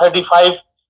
35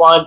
5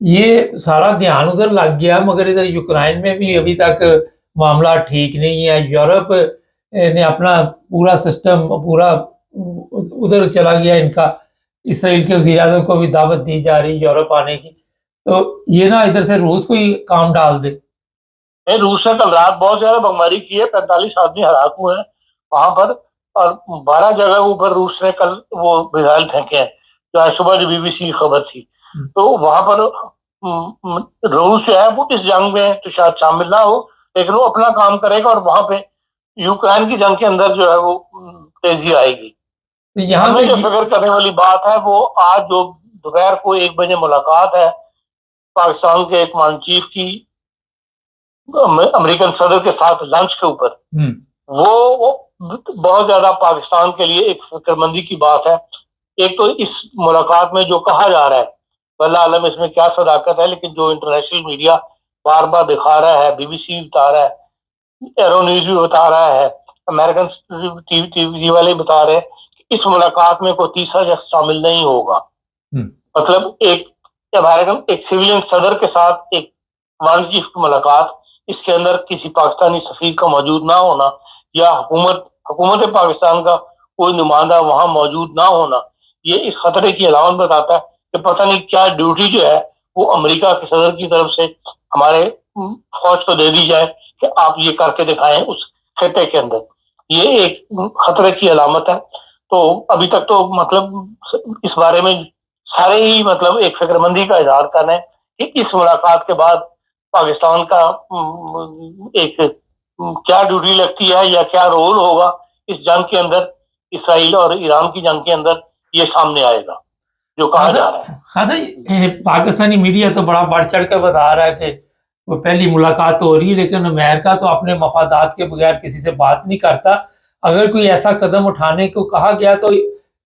یہ سارا دھیان ادھر لگ گیا، مگر ادھر یوکرائن میں بھی ابھی تک معاملہ ٹھیک نہیں ہے. یورپ نے اپنا پورا سسٹم پورا ادھر چلا گیا ان کا. اسرائیل کے وزیر اعظم کو بھی دعوت دی جا رہی یورپ آنے کی. تو یہ نا ادھر سے روس کو ہی کام ڈال دے. روس نے کل رات بہت زیادہ بمباری کی ہے، 45 آدمی ہلاک ہوئے ہیں وہاں پر، اور 12 جگہ اوپر روس نے کل وہ میزائل پھینکے ہیں، جو آج صبح جو BBC کی خبر تھی. تو وہاں پر روس جو ہے وہ اس جنگ میں تو شاید شامل نہ ہو، لیکن وہ اپنا کام کرے گا، اور وہاں پہ یوکرائن کی جنگ کے اندر جو ہے وہ تیزی آئے گی. یہاں ہمیں جو فکر کرنے والی بات ہے وہ آج جو دوپہر کو 1 بجے ملاقات ہے پاکستان کے کمانڈ چیف کی امریکن صدر کے ساتھ لنچ کے اوپر، وہ بہت زیادہ پاکستان کے لیے ایک فکر مندی کی بات ہے. ایک تو اس ملاقات میں جو کہا جا رہا ہے، واللہ عالم اس میں کیا صداقت ہے، لیکن جو انٹرنیشنل میڈیا بار بار دکھا رہا ہے، BBC بتا رہا ہے، ایرو نیوز بھی بتا رہا ہے، امریکن ٹی وی والے بتا رہے ہیں کہ اس ملاقات میں کوئی تیسرا شخص شامل نہیں ہوگا. مطلب ایک امریکن ایک سویلین صدر کے ساتھ ایک کمانڈ چیف کی ملاقات، اس کے اندر کسی پاکستانی سفیر کا موجود نہ ہونا یا حکومت پاکستان کا کوئی نمائندہ وہاں موجود نہ ہونا، یہ اس خطرے کی علامت بتاتا ہے کہ پتہ نہیں کیا ڈیوٹی جو ہے وہ امریکہ کے صدر کی طرف سے ہمارے فوج کو دے دی جائے کہ آپ یہ کر کے دکھائیں اس خطے کے اندر. یہ ایک خطرے کی علامت ہے. تو ابھی تک تو مطلب اس بارے میں سارے ہی مطلب ایک فکر مندی کا اظہار کر رہے ہیں کہ اس ملاقات کے بعد پاکستان کا ایک کیا ڈیوٹی لگتی ہے یا کیا رول ہوگا اس جنگ کے اندر، اسرائیل اور ایران کی جنگ کے اندر، یہ سامنے آئے گا جو کہا جا رہا ہے. خاصا پاکستانی میڈیا تو بڑا بڑھ چڑھ کے بتا رہا ہے کہ وہ پہلی ملاقات تو ہو رہی ہے، لیکن امریکہ تو اپنے مفادات کے بغیر کسی سے بات نہیں کرتا. اگر کوئی ایسا قدم اٹھانے کو کہا گیا تو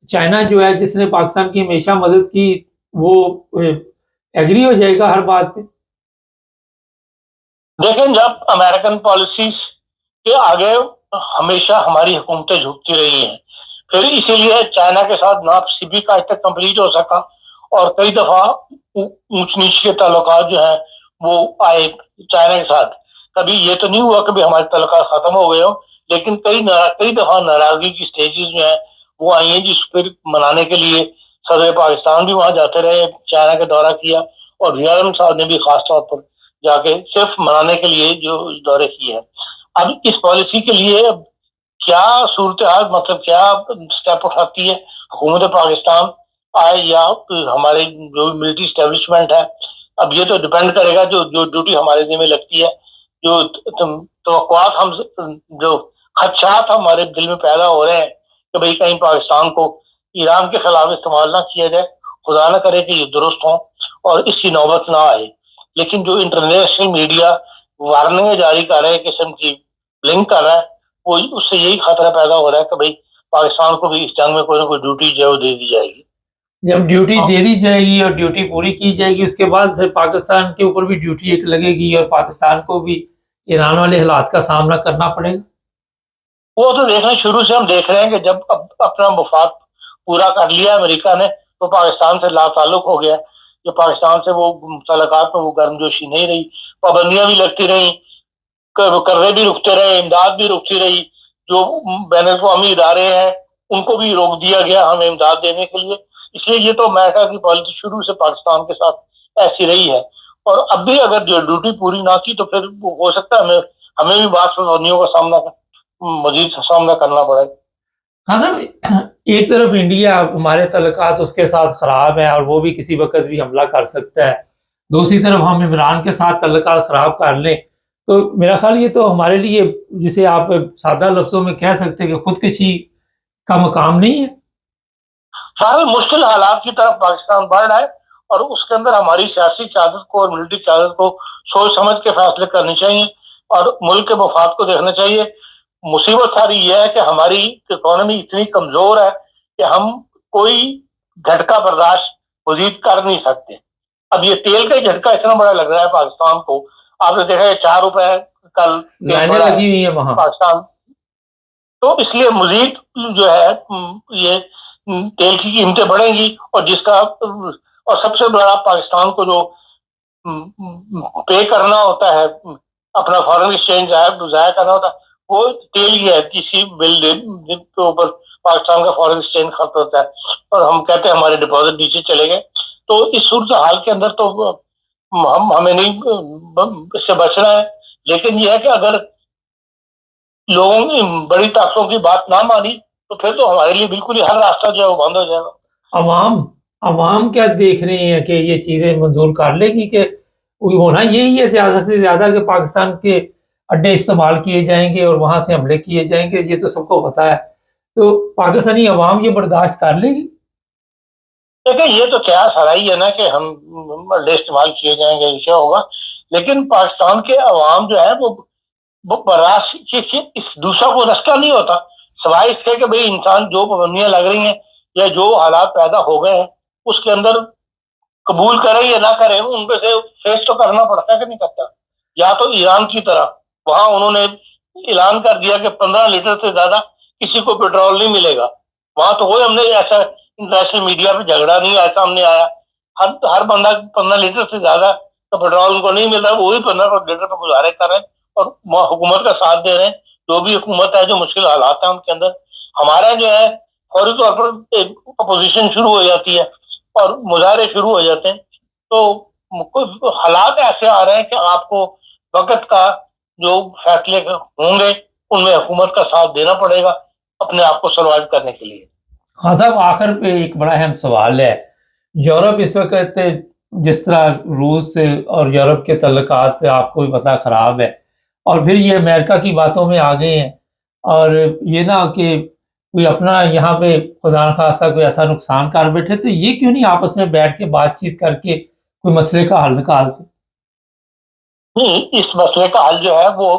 چائنا جو ہے جس نے پاکستان کی ہمیشہ مدد کی وہ ایگری ہو جائے گا ہر بات پہ. دیکھیں، جب امریکن پالیسیز کے آگے ہمیشہ ہماری حکومتیں جھکتی رہی ہیں، پھر اسی لیے چائنا کے ساتھ ناپسندی کا آج تک کمپلیٹ ہو سکا، اور کئی دفعہ اونچ نیچ کے تعلقات جو ہیں وہ آئے چائنا کے ساتھ. کبھی یہ تو نہیں ہوا کہ ہمارے تعلقات ختم ہو گئے ہوں، لیکن کئی دفعہ ناراضگی کی سٹیجز جو ہیں وہ آئی ہیں، جس پھر منانے کے لیے صدر پاکستان بھی وہاں جاتے رہے، چائنا کا دورہ کیا، اور ریاض صاحب نے بھی خاص طور پر جا کے صرف منانے کے لیے جو دورے کیے ہیں. اب اس پالیسی کے لیے کیا صورتحال، مطلب کیا سٹیپ اٹھاتی ہے حکومت پاکستان آئے یا ہمارے جو ملٹری اسٹیبلشمنٹ ہے، اب یہ تو ڈپینڈ کرے گا جو ڈیوٹی ہمارے ذمہ لگتی ہے، جو توقعات ہم جو خدشات ہمارے دل میں پیدا ہو رہے ہیں کہ بھئی کہیں پاکستان کو ایران کے خلاف استعمال نہ کیا جائے، خدا نہ کرے کہ یہ درست ہوں اور اس کی نوبت نہ آئے. لیکن جو انٹرنیشنل میڈیا وارننگیں جاری کر رہے ہیں، قسم کی لنک کر رہا ہے، وہ اس سے یہی خطرہ پیدا ہو رہا ہے کہ بھئی پاکستان کو بھی اس جنگ میں کوئی نہ کوئی ڈیوٹی جو ہے وہ دے دی جائے گی. جب ڈیوٹی دے دی جائے گی اور ڈیوٹی پوری کی جائے گی، اس کے بعد پھر پاکستان کے اوپر بھی ڈیوٹی ایک لگے گی اور پاکستان کو بھی ایران والے حالات کا سامنا کرنا پڑے گا. وہ تو دیکھنا شروع سے ہم دیکھ رہے ہیں کہ جب اپنا مفاد پورا کر لیا امریکہ نے تو پاکستان سے لا تعلق ہو گیا. کہ پاکستان سے وہ تعلقات میں وہ گرم جوشی نہیں رہی، پابندیاں بھی لگتی رہی، قرضے بھی رکتے رہے، امداد بھی رکتی رہی، جو بین الاقوامی ادارے ہیں ان کو بھی روک دیا گیا ہمیں امداد دینے کے لیے. اس لیے یہ تو امریکہ کی پالیسی شروع سے پاکستان کے ساتھ ایسی رہی ہے، اور اب بھی اگر جو ڈیوٹی پوری نہ کی تو پھر ہو سکتا ہے ہمیں بھی بعض پابندیوں کا مزید سامنا کرنا پڑے. ہاں صاحب، ایک طرف انڈیا ہمارے تعلقات اس کے ساتھ خراب ہیں اور وہ بھی کسی وقت بھی حملہ کر سکتا ہے، دوسری طرف ہم عمران کے ساتھ تعلقات خراب کر لیں تو میرا خیال یہ تو ہمارے لیے جسے آپ سادہ لفظوں میں کہہ سکتے ہیں کہ خودکشی کا مقام نہیں ہے. سارے مشکل حالات کی طرف پاکستان بڑھ رہا ہے، اور اس کے اندر ہماری سیاسی قیادت کو اور ملٹری قیادت کو سوچ سمجھ کے فیصلے کرنے چاہیے اور ملک کے مفاد کو دیکھنا چاہیے. مصیبت ساری یہ ہے کہ ہماری اکانومی اتنی کمزور ہے کہ ہم کوئی جھٹکا برداشت مزید کر نہیں سکتے. اب یہ تیل کا جھٹکا اتنا بڑا لگ رہا ہے پاکستان کو، آپ نے دیکھا 4 روپے کل لائنیں لگی ہوئی ہیں وہاں پاکستان، تو اس لیے مزید جو ہے یہ تیل کی قیمتیں بڑھیں گی، اور جس کا اور سب سے بڑا پاکستان کو جو پے کرنا ہوتا ہے، اپنا فارن ایکسچینج ضائع کرنا ہوتا ہے، وہ تیل ہی ہے کسی بل کے اوپر پاکستان کا فارن ایکسچینج خرچ ہوتا ہے، اور ہم کہتے ہیں ہمارے ڈپازٹ نیچے چلے گئے. تو اس صورتحال کے اندر تو ہمیں نہیں اس سے بچنا ہے. لیکن یہ ہے کہ اگر لوگوں کی بڑی طاقتوں کی بات نہ مانی تو پھر تو ہمارے لیے بالکل ہی ہر راستہ جو ہے وہ بند ہو جائے گا. عوام کیا دیکھ رہی ہیں کہ یہ چیزیں منظور کر لے گی کہ ہونا یہی ہے زیادہ سے زیادہ کہ پاکستان کے اڈے استعمال کیے جائیں گے اور وہاں سے حملے کیے جائیں گے، یہ تو سب کو پتا ہے. تو پاکستانی عوام یہ برداشت کر لے گی؟ دیکھیں یہ تو کیا سرائی ہے نا کہ ہم اڈے استعمال کیے جائیں گے، یہ ہوگا. لیکن پاکستان کے عوام جو ہے وہ برداشت دوسرا کو رستہ نہیں ہوتا سوائے اس کے کہ بھئی انسان جو پابندیاں لگ رہی ہیں یا جو حالات پیدا ہو گئے ہیں اس کے اندر قبول کرے یا نہ کرے، ان پہ سے فیس تو کرنا پڑتا ہے کہ نہیں کرتا. یا تو ایران کی طرح وہاں انہوں نے اعلان کر دیا کہ 15 لیٹر سے زیادہ کسی کو پیٹرول نہیں ملے گا. وہاں تو کوئی ہم نے ایسا انٹرنیشنل میڈیا پہ جھگڑا نہیں ایسا ہم نے آیا. ہر بندہ 15 لیٹر سے زیادہ تو پیٹرول ان کو نہیں مل رہا، وہی 15 لیٹر پہ گزارے کر رہے ہیں اور حکومت کا ساتھ دے رہے ہیں. جو بھی حکومت ہے جو مشکل حالات ہیں ان کے اندر ہمارا جو ہے فوری طور پر اپوزیشن شروع ہو جاتی ہے اور مظاہرے شروع ہو جاتے ہیں. تو حالات ایسے آ رہے ہیں کہ آپ کو وقت کا جو فیصلے ہوں گے ان میں حکومت کا ساتھ دینا پڑے گا اپنے آپ کو سروائیو کرنے کے لیے. ہاں صاحب، آخر پہ ایک بڑا اہم سوال ہے. یورپ اس وقت جس طرح روس سے اور یورپ کے تعلقات آپ کو بھی پتہ خراب ہے، اور پھر یہ امریکہ کی باتوں میں آ گئے ہیں، اور یہ نہ کہ کوئی اپنا یہاں پہ خدا نخواستہ کوئی ایسا نقصان کر بیٹھے، تو یہ کیوں نہیں آپس میں بیٹھ کے بات چیت کر کے کوئی مسئلے کا حل نکالتے؟ نہیں، اس مسئلے کا حل جو ہے وہ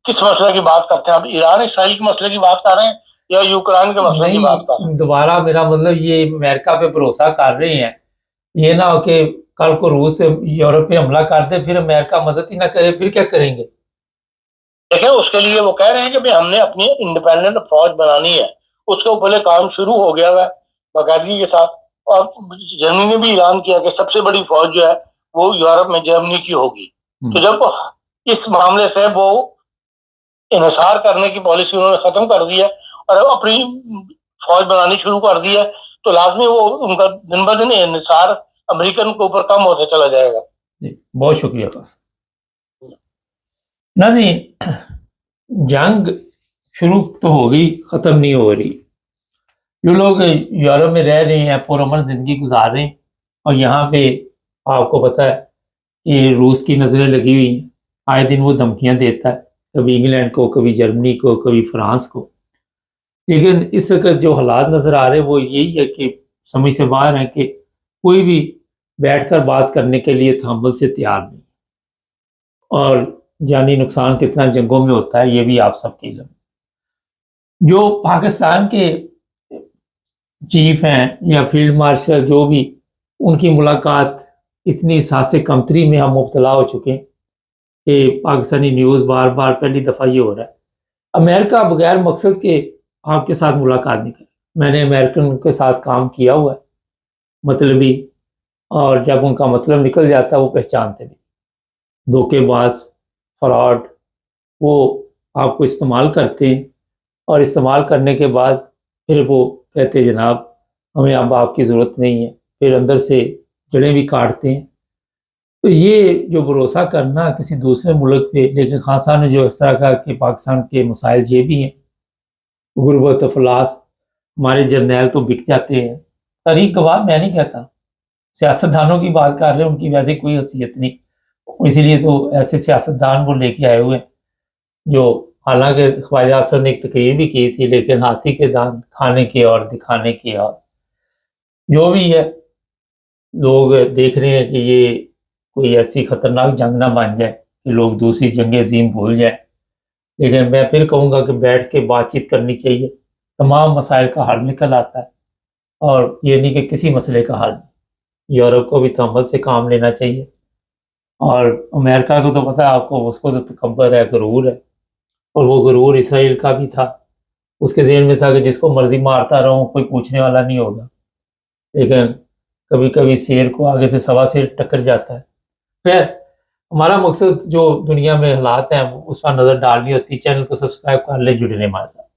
کس مسئلے کی بات کرتے ہیں؟ اب ایران اسرائیل کے مسئلے کی بات کر رہے ہیں یا یوکرائن کے مسئلے کی بات کر رہے ہیں؟ دوبارہ میرا مطلب یہ امریکہ پہ بھروسہ کر رہے ہیں، یہ نہ ہو کہ کل کو روس یورپ پہ حملہ کر دے پھر امریکہ مدد ہی نہ کرے، پھر کیا کریں گے؟ دیکھیں اس کے لیے وہ کہہ رہے ہیں کہ ہم نے اپنی انڈیپینڈنٹ فوج بنانی ہے. اس کے اوپر کام شروع ہو گیا ہے باقاعدگی کے ساتھ، اور جرمنی نے بھی اعلان کیا کہ سب سے بڑی فوج جو ہے وہ یورپ میں جرمنی کی ہوگی. تو جب اس معاملے سے وہ انحصار کرنے کی پالیسی انہوں نے ختم کر دی ہے اور اپنی فوج بنانی شروع کر دی ہے تو لازمی وہ ان کا دن بدن انحصار امریکن کے اوپر کم ہوتا چلا جائے گا. بہت شکریہ خاص ناظرین. جنگ شروع تو ہو گئی، ختم نہیں ہو رہی. جو لوگ یورپ میں رہ رہے ہیں پرامن زندگی گزار رہے ہیں، اور یہاں پہ آپ کو پتہ ہے کہ روس کی نظریں لگی ہوئی ہیں، آئے دن وہ دھمکیاں دیتا ہے، کبھی انگلینڈ کو، کبھی جرمنی کو، کبھی فرانس کو. لیکن اس وقت جو حالات نظر آ رہے ہیں وہ یہی ہے کہ سمجھ سے باہر ہے کہ کوئی بھی بیٹھ کر بات کرنے کے لیے تحمل سے تیار نہیں، اور جانی نقصان کتنا جنگوں میں ہوتا ہے یہ بھی آپ سب کے علم. جو پاکستان کے چیف ہیں یا فیلڈ مارشل جو بھی، ان کی ملاقات اتنی ساس کمتری میں ہم مبتلا ہو چکے ہیں کہ پاکستانی نیوز بار بار پہلی دفعہ یہ ہو رہا ہے امریکہ بغیر مقصد کے آپ کے ساتھ ملاقات نہیں کرے. میں نے امریکن کے ساتھ کام کیا ہوا ہے مطلبی، اور جب ان کا مطلب نکل جاتا ہے وہ پہچانتے نہیں. دھوکے باز، فراڈ، وہ آپ کو استعمال کرتے ہیں، اور استعمال کرنے کے بعد پھر وہ کہتے ہیں جناب ہمیں اب آپ کی ضرورت نہیں ہے، پھر اندر سے جڑیں بھی کاٹتے ہیں. تو یہ جو بھروسہ کرنا کسی دوسرے ملک پہ، لیکن خان صاحب نے جو اس طرح کہا کہ پاکستان کے مسائل یہ بھی ہیں، غربت، افلاس، ہمارے جرنیل تو بک جاتے ہیں. تاریخ گواہ، میں نہیں کہتا، سیاستدانوں کی بات کر رہے ہیں، ان کی ویسے کوئی حیثیت نہیں، اسی لیے تو ایسے سیاستدان وہ لے کے آئے ہوئے ہیں جو حالانکہ خواجہ اثر نے ایک تقریر بھی کی تھی، لیکن ہاتھی کے دانت کھانے کے اور دکھانے کے. اور جو بھی ہے لوگ دیکھ رہے ہیں کہ یہ کوئی ایسی خطرناک جنگ نہ بن جائے کہ لوگ دوسری جنگ عظیم بھول جائیں. لیکن میں پھر کہوں گا کہ بیٹھ کے بات چیت کرنی چاہیے، تمام مسائل کا حل نکل آتا ہے، اور یہ نہیں کہ کسی مسئلے کا حل نہیں. یورپ کو بھی تحمل سے کام لینا چاہیے، اور امریکہ کو تو پتہ ہے آپ کو، اس کو تو تکبر ہے، غرور ہے، اور وہ غرور اسرائیل کا بھی تھا. اس کے ذہن میں تھا کہ جس کو مرضی مارتا رہوں کوئی پوچھنے والا نہیں ہوگا. لیکن کبھی کبھی شیر کو آگے سے سوا شیر ٹکر جاتا ہے. خیر ہمارا مقصد جو دنیا میں حالات ہیں اس پر نظر ڈالنی ہوتی ہے. چینل کو سبسکرائب کر لیں, جڑے رہیں ہمارے ساتھ.